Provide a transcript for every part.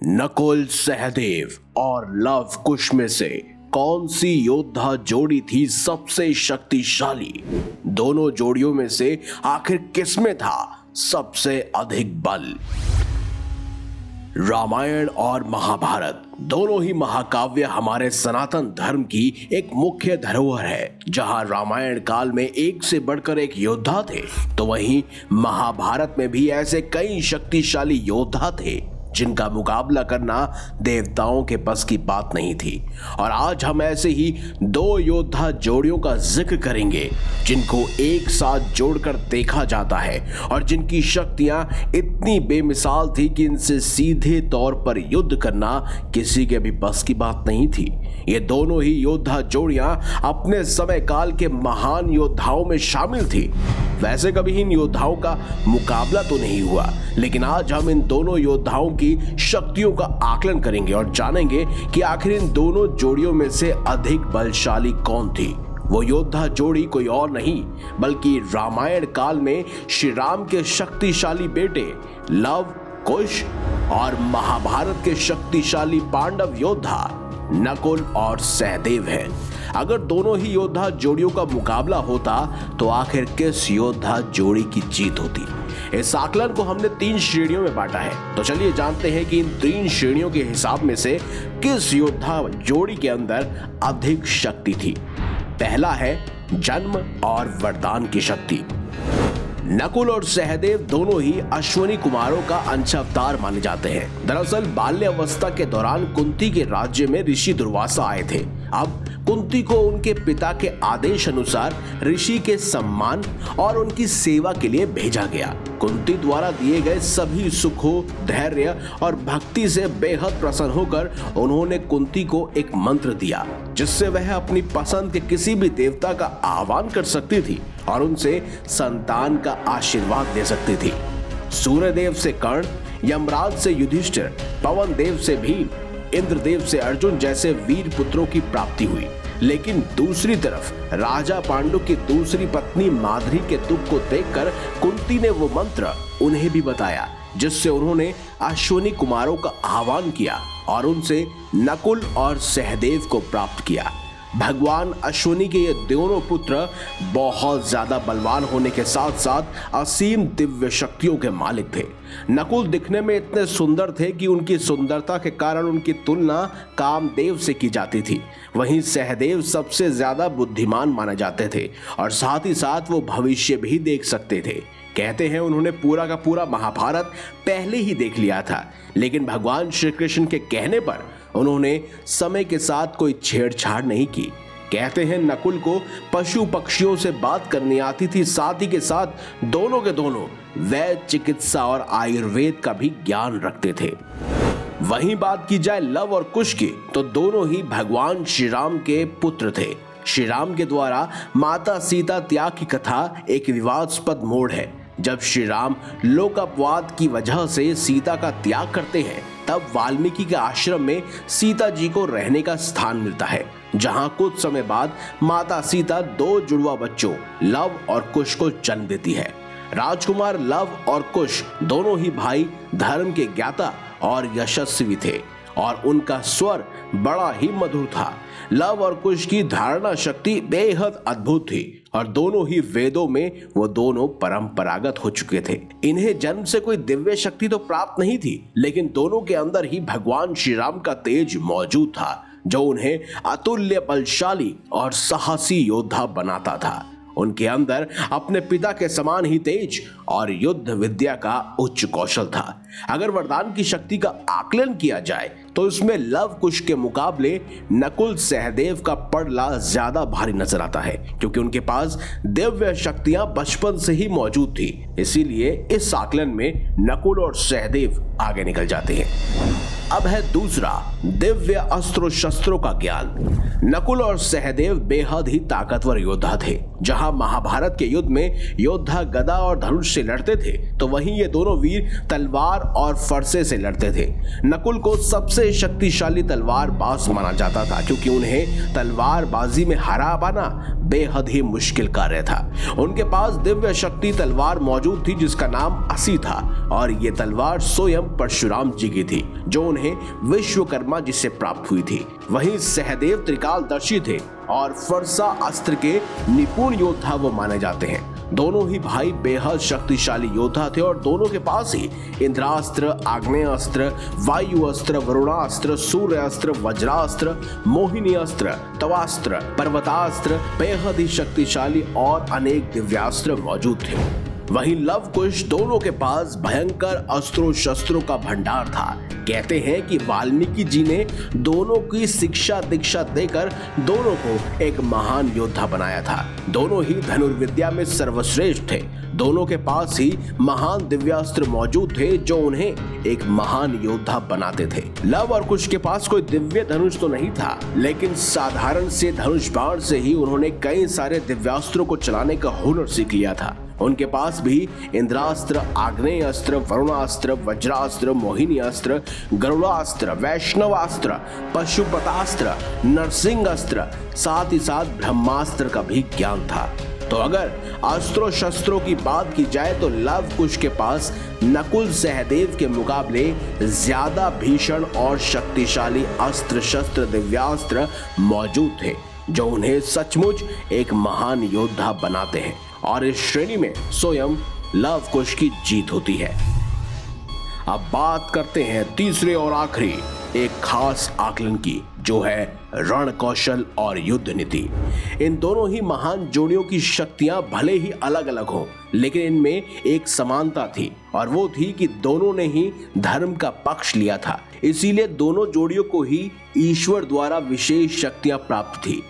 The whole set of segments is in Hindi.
नकुल सहदेव और लव कुश में से कौन सी योद्धा जोड़ी थी सबसे शक्तिशाली? दोनों जोड़ियों में से आखिर किसमें था सबसे अधिक बल? रामायण और महाभारत दोनों ही महाकाव्य हमारे सनातन धर्म की एक मुख्य धरोहर है। जहां रामायण काल में एक से बढ़कर एक योद्धा थे, तो वहीं महाभारत में भी ऐसे कई शक्तिशाली योद्धा थे जिनका मुकाबला करना देवताओं के बस की बात नहीं थी। और आज हम ऐसे ही दो योद्धा जोड़ियों का जिक्र करेंगे जिनको एक साथ जोड़कर देखा जाता है और जिनकी शक्तियां इतनी बेमिसाल थी कि इनसे सीधे तौर पर युद्ध करना किसी के भी बस की बात नहीं थी। ये दोनों ही योद्धा जोड़ियां अपने समय काल के महान योद्धाओं में शामिल थी। वैसे कभी इन योद्धाओं का मुकाबला तो नहीं हुआ, लेकिन आज हम इन दोनों योद्धाओं की शक्तियों का आकलन करेंगे और जानेंगे कि आखिर इन दोनों जोड़ियों में से अधिक बलशाली कौन थी। वो योद्धा जोड़ी कोई और नहीं बल्कि रामायण काल में श्री राम के शक्तिशाली बेटे लव कुश और महाभारत के शक्तिशाली पांडव योद्धा नकुल और सहदेव हैं। अगर दोनों ही योद्धा जोड़ियों का मुकाबला होता तो आखिर किस योद्धा जोड़ी की जीत होती? इस आकलन को हमने 3 श्रेणियों में बांटा है, तो चलिए जानते हैं कि इन 3 श्रेणियों के हिसाब में से किस योद्धा जोड़ी के अंदर अधिक शक्ति थी। पहला है जन्म और वरदान की शक्ति। नकुल और सहदेव दोनों ही अश्विनी कुमारों का अंशावतार माने जाते हैं। दरअसल बाल्यावस्था के दौरान कुंती के राज्य में ऋषि दुर्वासा आए थे। अब कुंती को उनके पिता के आदेश अनुसार ऋषि के सम्मान और उनकी सेवा के लिए भेजा गया। कुंती द्वारा दिए गए सभी सुखों, धैर्य और भक्ति से बेहद प्रसन्न होकर उन्होंने कुंती को एक मंत्र दिया जिससे वह अपनी पसंद के किसी भी देवता का आह्वान कर सकती थी और उनसे संतान का आशीर्वाद ले सकती थी। सूर्यदेव से कर्ण, यमराज से युधिष्ठिर, पवन देव से भीम, इंद्रदेव से अर्जुन जैसे वीर पुत्रों की प्राप्ति हुई। लेकिन दूसरी तरफ राजा पांडु की दूसरी पत्नी माद्री के दुख को देखकर कुंती ने वो मंत्र उन्हें भी बताया जिससे उन्होंने अश्विनी कुमारों का आह्वान किया और उनसे नकुल और सहदेव को प्राप्त किया। भगवान अश्विनी के ये दोनों पुत्र बहुत ज्यादा बलवान होने के साथ साथ असीम दिव्य शक्तियों के मालिक थे। नकुल दिखने में इतने सुंदर थे कि उनकी सुंदरता के कारण उनकी तुलना कामदेव से की जाती थी। वहीं सहदेव सबसे ज्यादा बुद्धिमान माने जाते थे और साथ ही साथ वो भविष्य भी देख सकते थे। कहते हैं उन्होंने पूरा का पूरा महाभारत पहले ही देख लिया था, लेकिन भगवान श्री कृष्ण के कहने पर उन्होंने समय के साथ कोई छेड़छाड़ नहीं की। कहते हैं नकुल को पशु पक्षियों से बात करनी आती थी, साथ ही के साथ दोनों के दोनों वैद्य, चिकित्सा और आयुर्वेद का भी ज्ञान रखते थे। वहीं बात की जाए लव और कुश की, तो दोनों ही भगवान श्री राम के पुत्र थे। श्री राम के द्वारा माता सीता त्याग की कथा एक विवादास्पद मोड़ है। जब श्री राम लोकापवाद की वजह से सीता का त्याग करते हैं, तब वाल्मीकि के आश्रम में सीता जी को रहने का स्थान मिलता है, जहां कुछ समय बाद माता सीता 2 जुड़वा बच्चों लव और कुश को जन्म देती है। राजकुमार लव और कुश दोनों ही भाई धर्म के ज्ञाता और यशस्वी थे और उनका स्वर बड़ा ही मधुर था। लव और कुश की धारणा शक्ति बेहद अद्भुत थी और दोनों ही वेदों में वो दोनों परंपरागत हो चुके थे। इन्हें जन्म से कोई दिव्य शक्ति तो प्राप्त नहीं थी, लेकिन दोनों के अंदर ही भगवान श्री राम का तेज मौजूद था जो उन्हें अतुल्य बलशाली और साहसी योद्धा बनाता था। उनके अंदर अपने पिता के समान ही तेज और युद्ध विद्या का उच्च कौशल था। अगर वरदान की शक्ति का आकलन किया जाए तो इसमें लव कुश के मुकाबले नकुल सहदेव का पड़ला ज्यादा भारी नजर आता है, क्योंकि उनके पास दिव्य शक्तियां बचपन से ही मौजूद थी। इसीलिए इस आकलन में नकुल और सहदेव आगे निकल जाते हैं। अब है दूसरा, दिव्य अस्त्रों शस्त्रों का ज्ञान। नकुल और सहदेव बेहद ही ताकतवर योद्धा थे। जहां महाभारत के युद्ध में योद्धा गदा और धनुष से लड़ते थे, तो वहीं ये दोनों वीर तलवार और फरसे से लड़ते थे। नकुल को सबसे शक्तिशाली तलवारबाज माना जाता था क्योंकि उन्हें तलवारबाजी में हरा पाना बेहद ही मुश्किल कार्य था। उनके पास दिव्य शक्ति तलवार मौजूद थी जिसका नाम असी था और ये तलवार स्वयं परशुराम जी की थी जो उन्हें विश्वकर्मा जी से प्राप्त हुई थी। वहीं सहदेव त्रिकालदर्शी थे और फरसा अस्त्र के निपुण योद्धा वो माने जाते हैं। दोनों ही भाई बेहद शक्तिशाली योद्धा थे और दोनों के पास ही इंद्रास्त्र, आग्नेयास्त्र, वायु अस्त्र, वरुणास्त्र, सूर्यास्त्र, वज्रास्त्र, मोहिनी अस्त्र, तवास्त्र, पर्वतास्त्र, बेहद ही शक्तिशाली और अनेक दिव्यास्त्र मौजूद थे। वहीं लव कुश दोनों के पास भयंकर अस्त्रों शस्त्रों का भंडार था। कहते हैं कि वाल्मीकि जी ने दोनों की शिक्षा दीक्षा देकर दोनों को एक महान योद्धा बनाया था। दोनों ही धनुर्विद्या में सर्वश्रेष्ठ थे। दोनों के पास ही महान दिव्यास्त्र मौजूद थे जो उन्हें एक महान योद्धा बनाते थे। लव और कुश के पास कोई दिव्य धनुष तो नहीं था, लेकिन साधारण से धनुष बाण से ही उन्होंने कई सारे दिव्यास्त्रों को चलाने का हुनर सीख लिया था। उनके पास भी इंद्रास्त्र, आग्नेयास्त्र, वरुणास्त्र, वज्रास्त्र, मोहिनी अस्त्र, गरुड़ास्त्र, वैष्णवास्त्र, पशुपतास्त्र, नरसिंह अस्त्र, साथ ही साथ ब्रह्मास्त्र का भी ज्ञान था। तो अगर अस्त्रों शस्त्रों की बात की जाए तो लव कुश के पास नकुल सहदेव के मुकाबले ज्यादा भीषण और शक्तिशाली अस्त्र शस्त्र दिव्यास्त्र मौजूद थे जो उन्हें सचमुच एक महान योद्धा बनाते हैं और इस श्रेणी में स्वयं लव कुश की जीत होती है। अब बात करते हैं तीसरे और आखिरी एक खास आकलन की जो है रण कौशल और युद्ध नीति। इन दोनों ही महान जोड़ियों की शक्तियां भले ही अलग अलग हों, लेकिन इनमें एक समानता थी और वो थी कि दोनों ने ही धर्म का पक्ष लिया था। इसीलिए दोनों जोड़ियों को ही ईश्वर द्वारा विशेष शक्तियां प्राप्त थी।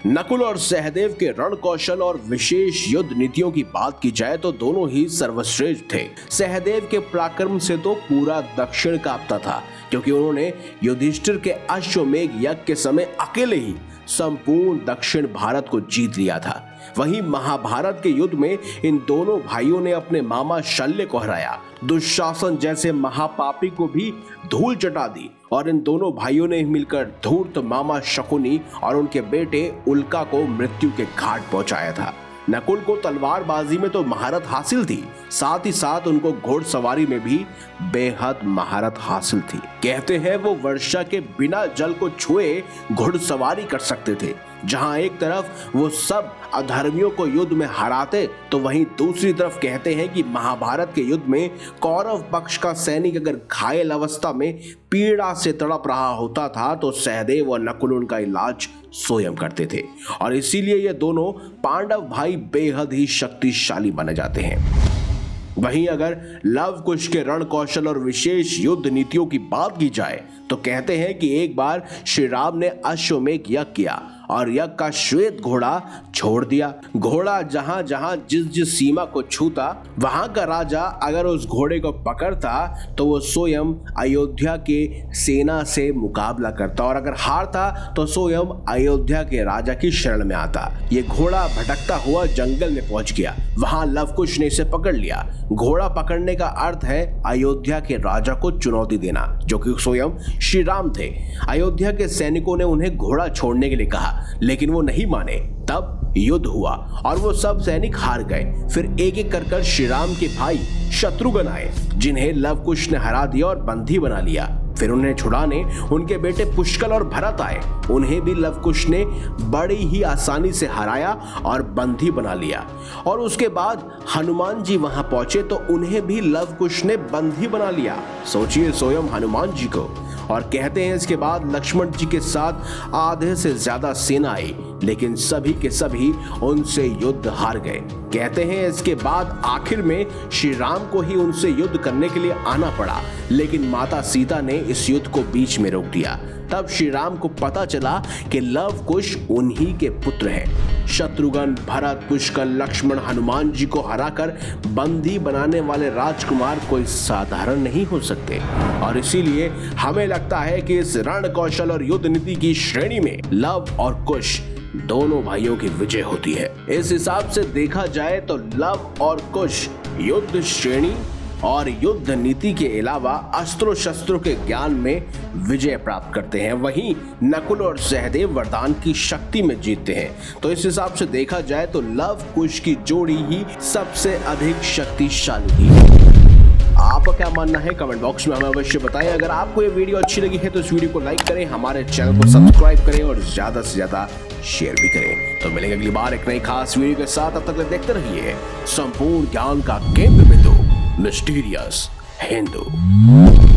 नकुल और सहदेव के रण कौशल और विशेष युद्ध नीतियों की बात की जाए तो दोनों ही सर्वश्रेष्ठ थे। सहदेव के पराक्रम से तो पूरा दक्षिण कांपता था क्योंकि उन्होंने युधिष्ठिर के अश्वमेघ यज्ञ के समय अकेले ही संपूर्ण दक्षिण भारत को जीत लिया था। वहीं महाभारत के युद्ध में इन दोनों भाइयों ने अपने मामा शल्य को हराया, दुशासन जैसे महापापी को भी धूल चटा दी और इन दोनों भाइयों ने मिलकर धूर्त मामा शकुनी और उनके बेटे उल्का को मृत्यु के घाट पहुंचाया था। नकुल को तलवारबाजी में तो महारत हासिल थी, साथ ही साथ उनको घोड़सवारी में भी बेहद महारत हासिल थी। कहते हैं वो वर्षा के बिना जल को छुए घुड़सवारी कर सकते थे। जहां एक तरफ वो सब अधर्मियों को युद्ध में हराते तो वहीं दूसरी तरफ कहते हैं कि महाभारत के युद्ध में कौरव पक्ष का सैनिक अगर घायल अवस्था में पीड़ा से तड़प रहा होता था तो सहदेव और नकुल उनका इलाज स्वयं करते थे और इसीलिए ये दोनों पांडव भाई बेहद ही शक्तिशाली बने जाते हैं। वहीं अगर लव कुश के रण कौशल और विशेष युद्ध नीतियों की बात की जाए तो कहते हैं कि एक बार श्री राम ने अश्वमेघ यज्ञ किया और यज्ञ का श्वेत घोड़ा छोड़ दिया। घोड़ा जहां जहां जिस जिस सीमा को छूता वहां का राजा अगर उस घोड़े को पकड़ता तो वो स्वयं अयोध्या के सेना से मुकाबला करता और अगर हारता तो स्वयं अयोध्या के राजा की शरण में आता। ये घोड़ा भटकता हुआ जंगल में पहुंच गया, वहां लव कुश ने इसे पकड़ लिया। घोड़ा पकड़ने का अर्थ है अयोध्या के राजा को चुनौती देना जो कि स्वयं श्री राम थे। अयोध्या के सैनिकों ने उन्हें घोड़ा छोड़ने के लिए कहा लेकिन वो नहीं माने। तब युद्ध हुआ और वो सब सैनिक हार गए। फिर एक एक कर श्री राम के भाई शत्रुघ्न आए जिन्हें लव कुश ने हरा दिया और बंदी बना लिया। फिर उन्हें छुड़ाने उनके बेटे पुष्कल और भरत आए, उन्हें भी लव कुश ने बड़ी ही आसानी से हराया और बंदी बना लिया। और उसके बाद हनुमान जी वहां पहुंचे तो उन्हें भी लव कुश ने बंदी बना लिया। सोचिए स्वयं हनुमान जी को। और कहते हैं इसके बाद लक्ष्मण जी के साथ आधे से ज्यादा सेना आई लेकिन सभी के सभी उनसे युद्ध हार गए। कहते हैं इसके बाद आखिर में श्री राम को ही उनसे युद्ध करने के लिए आना पड़ा लेकिन माता सीता ने इस युद्ध को बीच में रोक दिया। तब श्री राम को पता चला कि लव कुश उन्हीं के पुत्र हैं। शत्रुघ्न, भरत, पुष्कल, लक्ष्मण, हनुमान जी को हराकर बंदी बनाने वाले राजकुमार कोई साधारण नहीं हो सकते और इसीलिए हमें लगता है कि इस रण कौशल और युद्ध नीति की श्रेणी में लव और कुश दोनों भाइयों की विजय होती है। इस हिसाब से देखा जाए तो लव और कुश युद्ध श्रेणी और युद्ध नीति के अलावा अस्त्रों शस्त्रों के ज्ञान में विजय प्राप्त करते हैं। वहीं नकुल और सहदेव वरदान की शक्ति में जीतते हैं। तो इस हिसाब से देखा जाए तो लव कुश की जोड़ी ही सबसे अधिक शक्तिशाली है। आपका क्या मानना है कमेंट बॉक्स में हमें अवश्य बताएं। अगर आपको ये वीडियो अच्छी लगी है तो इस वीडियो को लाइक करें, हमारे चैनल को सब्सक्राइब करें और ज्यादा से ज्यादा शेयर भी करें। तो मिलेंगे अगली बार एक नई खास वीडियो के साथ। तब तक देखते रहिए संपूर्ण ज्ञान का केंद्र बिंदु मिस्टीरियस हिंदू।